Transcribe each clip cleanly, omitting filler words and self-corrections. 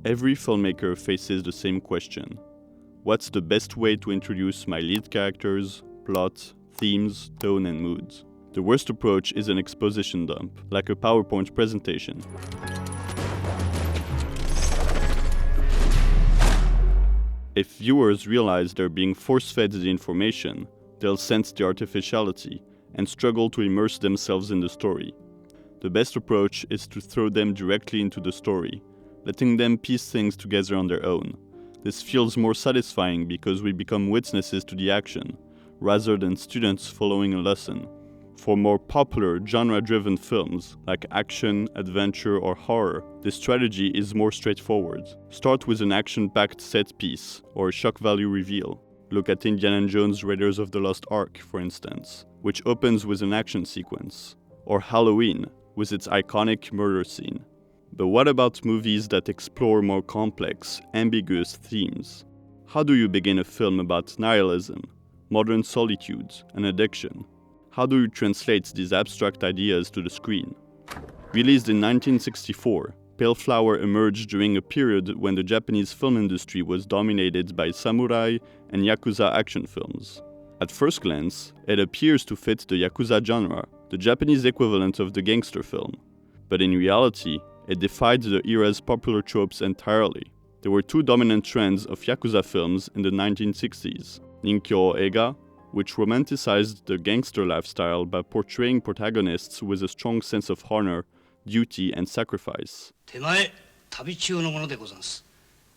Every filmmaker faces the same question. What's the best way to introduce my lead characters, plot, themes, tone, and moods? The worst approach is an exposition dump, like a PowerPoint presentation. If viewers realize they're being force-fed the information, they'll sense the artificiality and struggle to immerse themselves in the story. The best approach is to throw them directly into the story, letting them piece things together on their own. This feels more satisfying because we become witnesses to the action, rather than students following a lesson. For more popular, genre-driven films, like action, adventure, or horror, this strategy is more straightforward. Start with an action-packed set piece, or a shock value reveal. Look at Indiana Jones' Raiders of the Lost Ark, for instance, which opens with an action sequence, or Halloween, with its iconic murder scene. But what about movies that explore more complex, ambiguous themes? How do you begin a film about nihilism, modern solitude, and addiction? How do you translate these abstract ideas to the screen? Released in 1964, Pale Flower emerged during a period when the Japanese film industry was dominated by samurai and yakuza action films. At first glance, it appears to fit the yakuza genre, the Japanese equivalent of the gangster film. But in reality, it defied the era's popular tropes entirely. There were two dominant trends of yakuza films in the 1960s: Ninkyo Eiga, which romanticized the gangster lifestyle by portraying protagonists with a strong sense of honor, duty, and sacrifice. 手前旅中のものでござんす。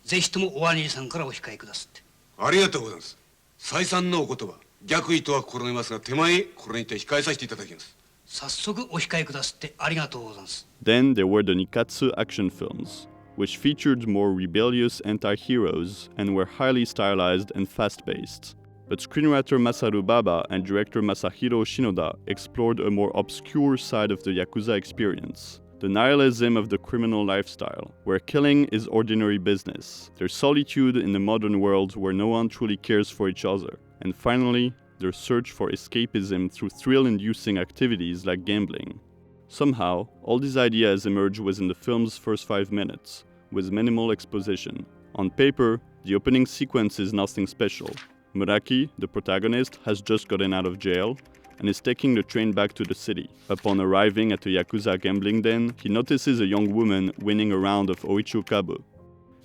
ぜひともお兄さんからお控えくださって。ありがとうございます。再三のお言葉、逆意とは心得ますが、手前これにて控えさせていただきます。早速お控えくださってありがとうござんす。Then there were the Nikatsu action films, which featured more rebellious anti-heroes and were highly stylized and fast-paced. But screenwriter Masaru Baba and director Masahiro Shinoda explored a more obscure side of the Yakuza experience, the nihilism of the criminal lifestyle, where killing is ordinary business, their solitude in the modern world where no one truly cares for each other, and finally, their search for escapism through thrill-inducing activities like gambling. Somehow, all these ideas emerge within the film's first 5 minutes, with minimal exposition. On paper, the opening sequence is nothing special. Muraki, the protagonist, has just gotten out of jail and is taking the train back to the city. Upon arriving at a Yakuza gambling den, he notices a young woman winning a round of Oichu Kabu.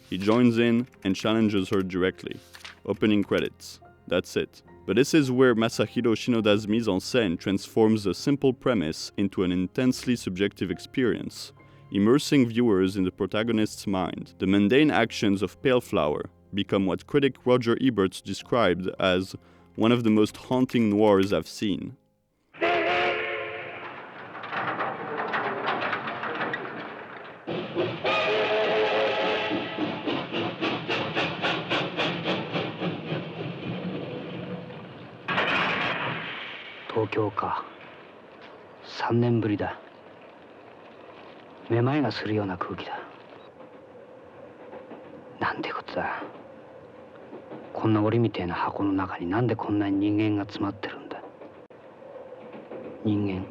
He joins in and challenges her directly. Opening credits. That's it. But this is where Masahiro Shinoda's mise-en-scène transforms a simple premise into an intensely subjective experience, immersing viewers in the protagonist's mind. The mundane actions of Pale Flower become what critic Roger Ebert described as one of the most haunting noirs I've seen. Tokyo か。3年ぶりだ。めまいがするような空気だ。なんてことだ。こんな檻みたいな箱の中になんでこんなに人間が詰まってるんだ。人間。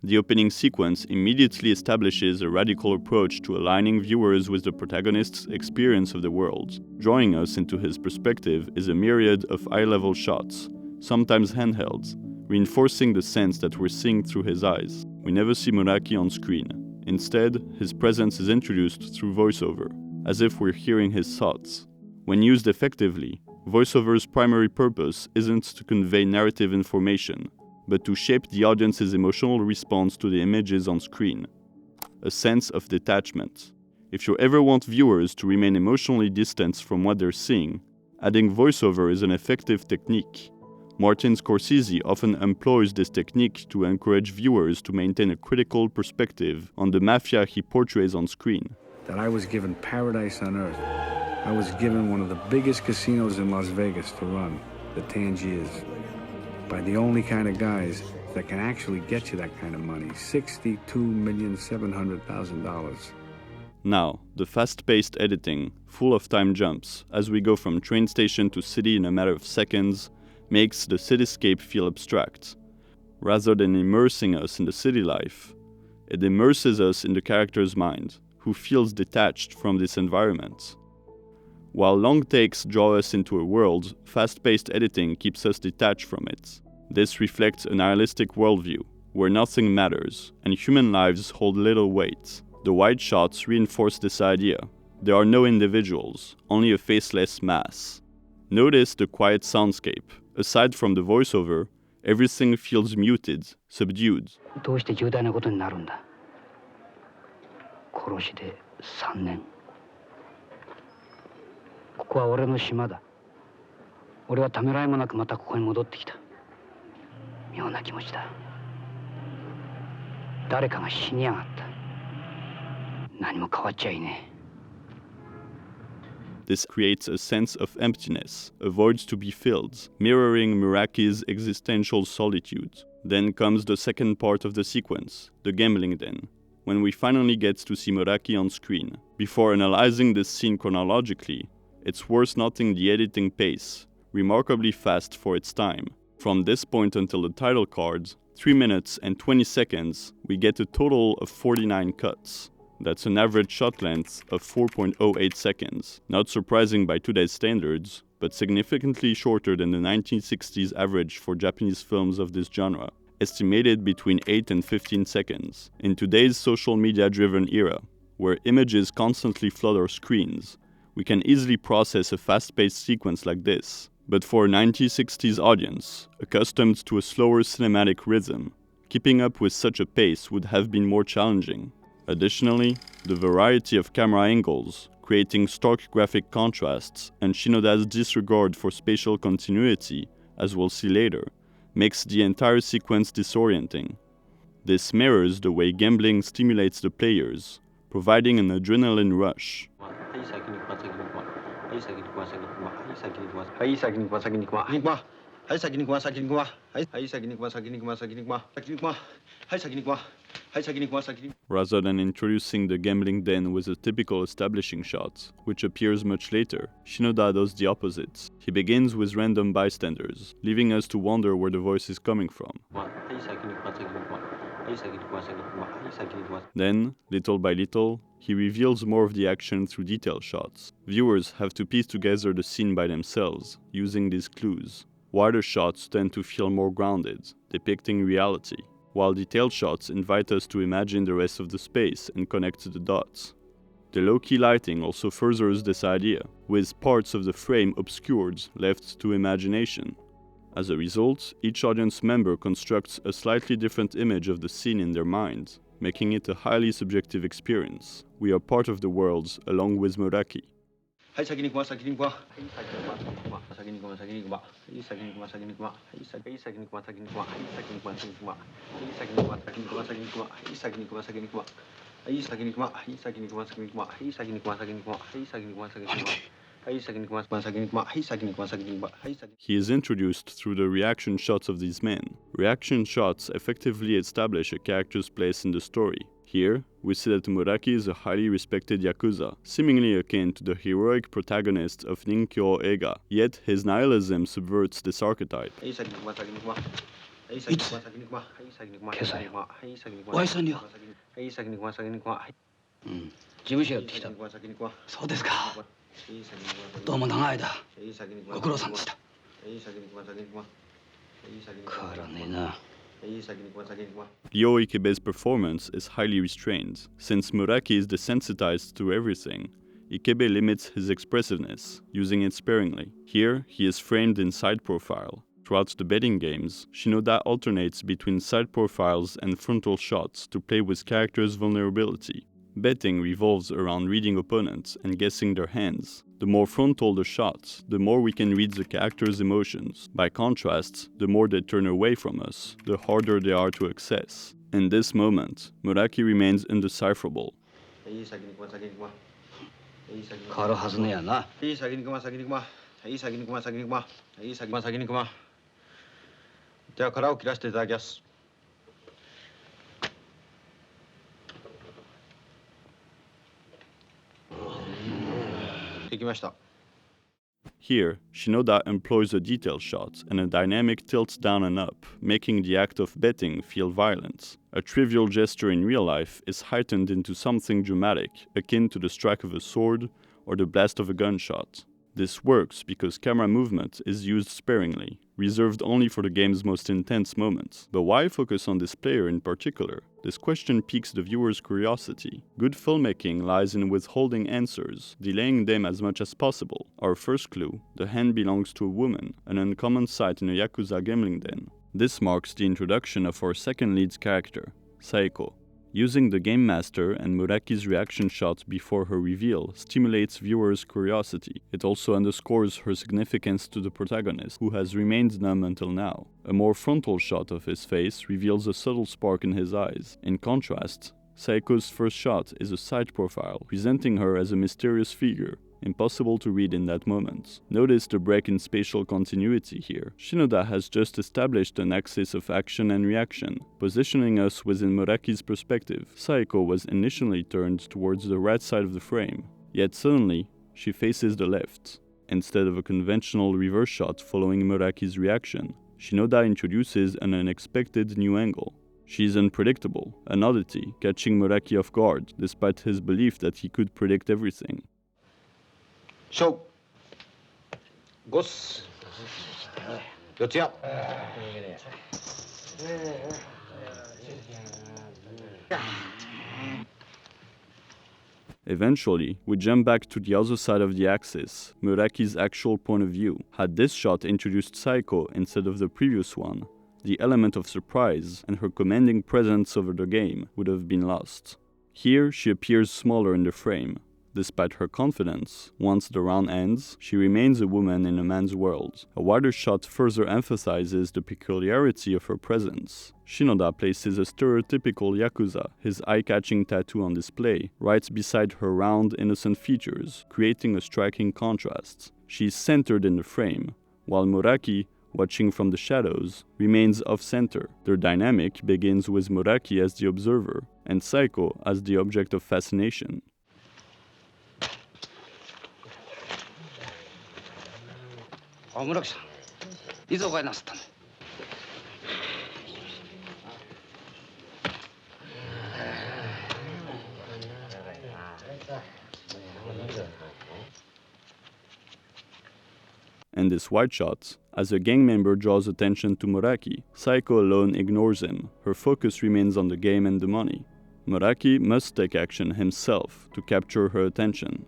The opening sequence immediately establishes a radical approach to aligning viewers with the protagonist's experience of the world. Drawing us into his perspective is a myriad of eye-level shots, sometimes handheld, reinforcing the sense that we're seeing through his eyes. We never see Muraki on screen. Instead, his presence is introduced through voiceover, as if we're hearing his thoughts. When used effectively, voiceover's primary purpose isn't to convey narrative information, but to shape the audience's emotional response to the images on screen. A sense of detachment. If you ever want viewers to remain emotionally distant from what they're seeing, adding voiceover is an effective technique. Martin Scorsese often employs this technique to encourage viewers to maintain a critical perspective on the mafia he portrays on screen. That I was given paradise on earth. I was given one of the biggest casinos in Las Vegas to run, the Tangiers, by the only kind of guys that can actually get you that kind of money, $62,700,000. Now, the fast-paced editing, full of time jumps, as we go from train station to city in a matter of seconds, makes the cityscape feel abstract. Rather than immersing us in the city life, it immerses us in the character's mind, who feels detached from this environment. While long takes draw us into a world, fast-paced editing keeps us detached from it. This reflects a nihilistic worldview, where nothing matters, and human lives hold little weight. The wide shots reinforce this idea. There are no individuals, only a faceless mass. Notice the quiet soundscape. Aside from the voiceover, everything feels muted, subdued. どうして重大なことになるんだ。殺しで3年。ここは俺の島だ。俺はためらいもなくまたここに戻ってきた。妙な気持ちだ。誰かが死にやがった。何も変わっちゃいねえ。This creates a sense of emptiness, avoids to be filled, mirroring Muraki's existential solitude. Then comes the second part of the sequence, the gambling den, when we finally get to see Muraki on screen. Before analyzing this scene chronologically, it's worth noting the editing pace, remarkably fast for its time. From this point until the title card, 3 minutes and 20 seconds, we get a total of 49 cuts. That's an average shot length of 4.08 seconds, not surprising by today's standards, but significantly shorter than the 1960s average for Japanese films of this genre, estimated between 8 and 15 seconds. In today's social media-driven era, where images constantly flood our screens, we can easily process a fast-paced sequence like this. But for a 1960s audience, accustomed to a slower cinematic rhythm, keeping up with such a pace would have been more challenging. Additionally, the variety of camera angles, creating stark graphic contrasts, and Shinoda's disregard for spatial continuity, as we'll see later, makes the entire sequence disorienting. This mirrors the way gambling stimulates the players, providing an adrenaline rush. Rather than introducing the gambling den with a typical establishing shot, which appears much later, Shinoda does the opposite. He begins with random bystanders, leaving us to wonder where the voice is coming from. Then, little by little, he reveals more of the action through detail shots. Viewers have to piece together the scene by themselves, using these clues. Wider shots tend to feel more grounded, depicting reality, while detailed shots invite us to imagine the rest of the space and connect the dots. The low-key lighting also furthers this idea, with parts of the frame obscured, left to imagination. As a result, each audience member constructs a slightly different image of the scene in their mind, making it a highly subjective experience. We are part of the world along with Muraki. He is introduced through the reaction shots of these men. Reaction shots effectively establish a character's place in the story. Here, we see that Muraki is a highly respected yakuza, seemingly akin to the heroic protagonist of Ninkyo Eiga, yet his nihilism subverts this archetype. いつ今朝よおやじさんにはうん事務所やってきたそうですかどうも長い間ご苦労さんでした変わらねえな Ryo Ikebe's performance is highly restrained. Since Muraki is desensitized to everything, Ikebe limits his expressiveness, using it sparingly. Here, he is framed in side profile. Throughout the betting games, Shinoda alternates between side profiles and frontal shots to play with characters' vulnerability. Betting revolves around reading opponents and guessing their hands. The more frontal the shot, the more we can read the character's emotions. By contrast, the more they turn away from us, the harder they are to access. In this moment, Muraki remains indecipherable. 変わるはずねやなでは殻を切らせていただきますできました Here, Shinoda employs a detail shot and a dynamic tilt down and up, making the act of betting feel violent. A trivial gesture in real life is heightened into something dramatic, akin to the strike of a sword or the blast of a gunshot. This works because camera movement is used sparingly, reserved only for the game's most intense moments. But why focus on this player in particular? This question piques the viewer's curiosity. Good filmmaking lies in withholding answers, delaying them as much as possible. Our first clue, the hand belongs to a woman, an uncommon sight in a Yakuza gambling den. This marks the introduction of our second lead's character, Saeko. Using the Game Master and Muraki's reaction shot before her reveal stimulates viewers' curiosity. It also underscores her significance to the protagonist, who has remained numb until now. A more frontal shot of his face reveals a subtle spark in his eyes. In contrast, Saeko's first shot is a side profile, presenting her as a mysterious figure, impossible to read in that moment. Notice the break in spatial continuity here. Shinoda has just established an axis of action and reaction, positioning us within Muraki's perspective. Saeko was initially turned towards the right side of the frame, yet suddenly she faces the left. Instead of a conventional reverse shot following Muraki's reaction, Shinoda introduces an unexpected new angle. She is unpredictable, an oddity, catching Muraki off guard, despite his belief that he could predict everything. Show. Goss. Yotsuya. Eventually, we jump back to the other side of the axis, Muraki's actual point of view. Had this shot introduced Saeko instead of the previous one, the element of surprise and her commanding presence over the game would have been lost. Here, she appears smaller in the frame. Despite her confidence, once the round ends, she remains a woman in a man's world. A wider shot further emphasizes the peculiarity of her presence. Shinoda places a stereotypical Yakuza, his eye-catching tattoo on display, right beside her round, innocent features, creating a striking contrast. She is centered in the frame, while Muraki, watching from the shadows, remains off-center. Their dynamic begins with Muraki as the observer, and Saeko as the object of fascination. Oh, Muraki-san, いつお帰りなさったんだ。In this wide shot, as a gang member draws attention to Muraki, Saeko alone ignores him. Her focus remains on the game and the money. Muraki must take action himself to capture her attention.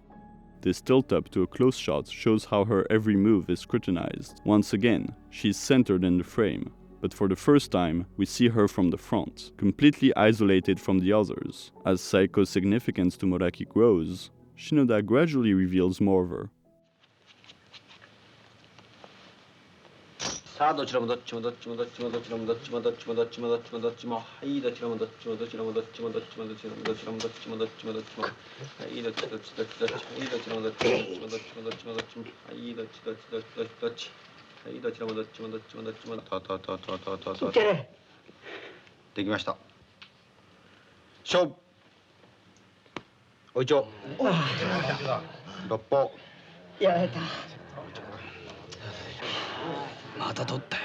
This tilt-up to a close shot shows how her every move is scrutinized. Once again, she is centered in the frame, but for the first time, we see her from the front, completely isolated from the others. As Saeko's significance to Muraki grows, Shinoda gradually reveals more of her. さあどちらもどっちもどっちもどっちもどっちもどっちもどっちもどっちもどっちもどっちもはいどちらもどっちもどちらもどっちもどっちもどちらもどちらもどっちもどっちもどっちもはいどっちどっちどっちどっちはいどちらもどっちもどっちもどっちもどっちもどっちもはいどっちどっちどっちどっちどっちはいどちらもどっちもどっちもどっちもとできました勝負おいちょ六歩やられた。また取ったよ。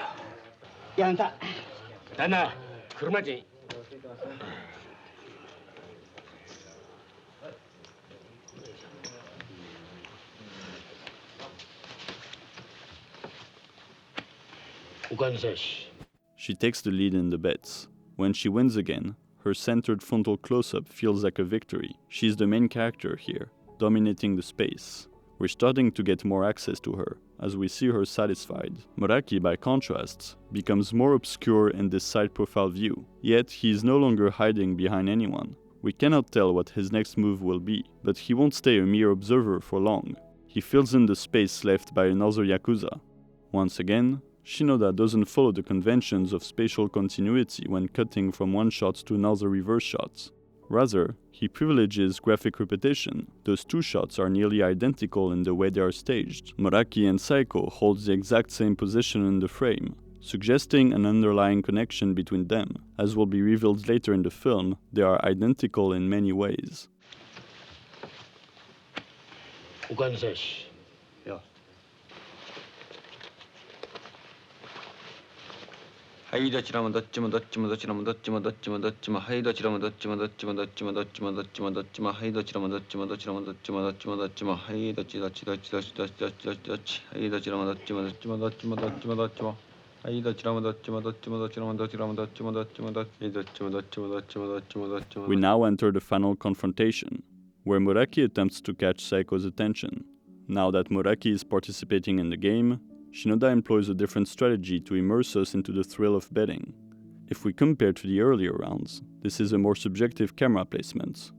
やめた。旦那、車人。おかえりなさいし。She takes the lead in the bets. When she wins again, her centered frontal close-up feels like a victory. She's the main character here, dominating the space. We're starting to get more access to her, as we see her satisfied. Muraki, by contrast, becomes more obscure in this side profile view, yet he is no longer hiding behind anyone. We cannot tell what his next move will be, but he won't stay a mere observer for long. He fills in the space left by another Yakuza. Once again, Shinoda doesn't follow the conventions of spatial continuity when cutting from one shot to another reverse shot. Rather, he privileges graphic repetition. Those two shots are nearly identical in the way they are staged. Muraki and Saeko hold the exact same position in the frame, suggesting an underlying connection between them. As will be revealed later in the film, they are identical in many ways. おかえりなさいし。よはいどちらもどっちもどっちもどちらもどっちもどっちもどっちもはいどちらもどっちもどっちもどっちもどっちもどっちもどっちもはいどちらもどっちもどちらもどっちもどっちもどっちもはいどっちどっちどっちどっちどっちどっちどっちどっちはいどちらもどっちもどっちもどっちもどっちもどっちもはいどちらもどっちもどっちもどちらもどちらもどっちもどっちもどっちどっちもどっちもどっちもどっちもどっちも We now enter the final confrontation, where Muraki attempts to catch Saiko's attention. Now that Muraki is participating in the game, Shinoda employs a different strategy to immerse us into the thrill of betting. If we compare to the earlier rounds, this is a more subjective camera placement.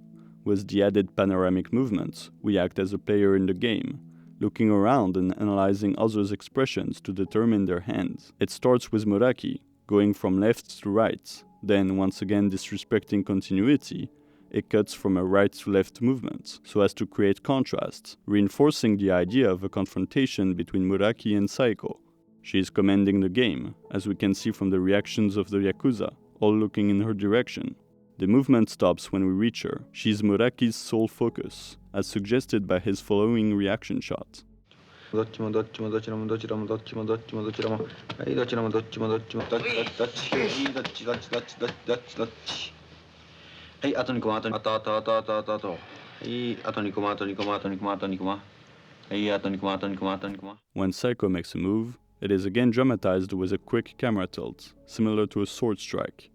With the added panoramic movements, we act as a player in the game, looking around and analyzing others' expressions to determine their hands. It starts with Muraki, going from left to right, then once again disrespecting continuity, it cuts from a right to left movement, so as to create contrast, reinforcing the idea of a confrontation between Muraki and Saiko. She is commanding the game, as we can see from the reactions of the Yakuza, all looking in her direction. The movement stops when we reach her. She is Muraki's sole focus, as suggested by his following reaction shot. どっちもどっちもどちらもどちらもどっちもどっちもどちらもはいどちらもどっちもどっちもどっちどっちはいどっちどっちどっちどっちどっちどっちはいあと2個もあとあとあとあとあとあとあとはいあと2個もあと2個もあと2個もあと2個もはいあと2個もあと2個もあと2個も When Saiko makes a move, it is again dramatized with a quick camera tilt, similar to a sword strike.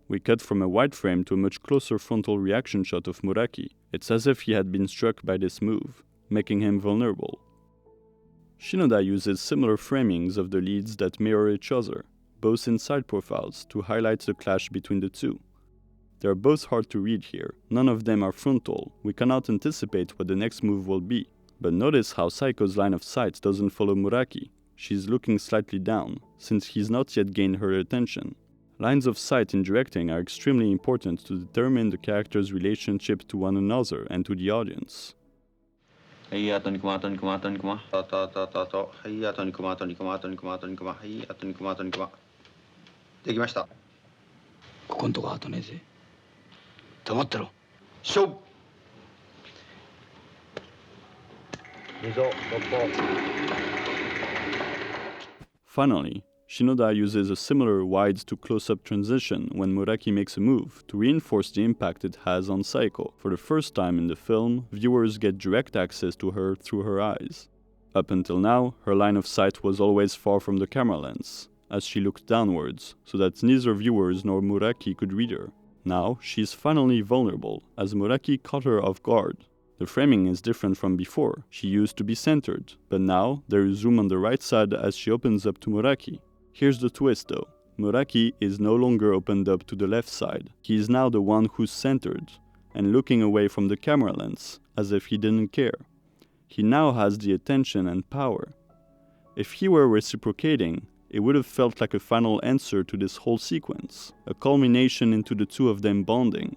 We cut from a wide frame to a much closer frontal reaction shot of Muraki. It's as if he had been struck by this move, making him vulnerable. Shinoda uses similar framings of the leads that mirror each other, both in side profiles, to highlight the clash between the two. They are both hard to read here. None of them are frontal. We cannot anticipate what the next move will be. But notice how Saiko's line of sight doesn't follow Muraki. She's looking slightly down, since he's not yet gained her attention. Lines of sight in directing are extremely important to determine the character's relationship to one another and to the audience. はいあと2個もあと2個もあと2個もあとあとあとあとはいあと2個もあと2個もあと2個もあと2個もはいあと2個もあと2個もできました。ここんとこあとねえぜ。黙ってろ。勝負溝六歩 Finally, Shinoda uses a similar wide to close-up transition when Muraki makes a move to reinforce the impact it has on Saiko. For the first time in the film, viewers get direct access to her through her eyes. Up until now, her line of sight was always far from the camera lens, as she looked downwards, so that neither viewers nor Muraki could read her. Now, she is finally vulnerable, as Muraki caught her off guard. The framing is different from before. She used to be centered, but now there is zoom on the right side as she opens up to Muraki. Here's the twist though. Muraki is no longer opened up to the left side. He is now the one who's centered, and looking away from the camera lens, as if he didn't care. He now has the attention and power. If he were reciprocating, it would have felt like a final answer to this whole sequence, a culmination into the two of them bonding.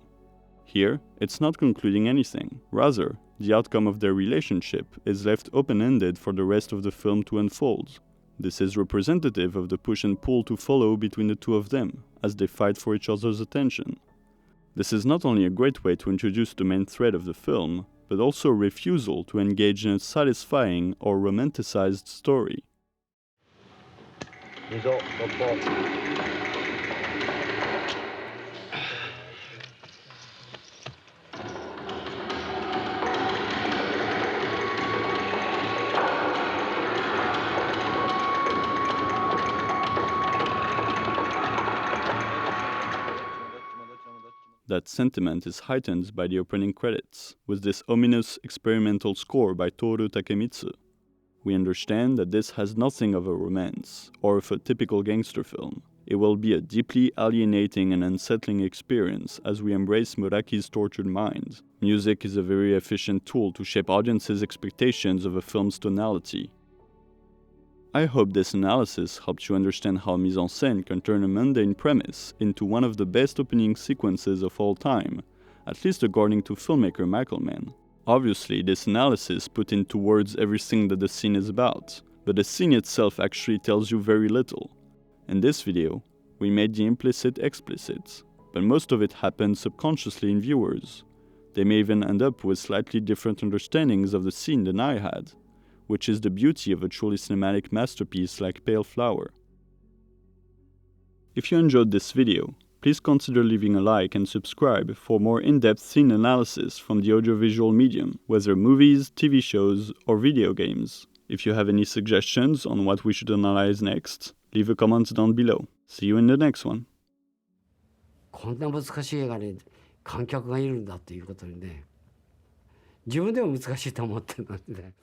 Here, it's not concluding anything. Rather, the outcome of their relationship is left open-ended for the rest of the film to unfold. This is representative of the push and pull to follow between the two of them, as they fight for each other's attention. This is not only a great way to introduce the main thread of the film, but also a refusal to engage in a satisfying or romanticized story. 溝六歩 That sentiment is heightened by the opening credits, with this ominous experimental score by Toru Takemitsu. We understand that this has nothing of a romance, or of a typical gangster film. It will be a deeply alienating and unsettling experience as we embrace Muraki's tortured mind. Music is a very efficient tool to shape audiences' expectations of a film's tonality. I hope this analysis helps you understand how mise-en-scène can turn a mundane premise into one of the best opening sequences of all time, at least according to filmmaker Michael Mann. Obviously, this analysis put into words everything that the scene is about, but the scene itself actually tells you very little. In this video, we made the implicit explicit, but most of it happens subconsciously in viewers. They may even end up with slightly different understandings of the scene than I had, which is the beauty of a truly cinematic masterpiece like Pale Flower. If you enjoyed this video, please consider leaving a like and subscribe for more in-depth scene analysis from the audiovisual medium, whether movies, TV shows, or video games. If you have any suggestions on what we should analyze next, leave a comment down below. See you in the next one. こんな難しい映画に観客がいるんだっていうことにね、自分でも難しいと思ってるのでね。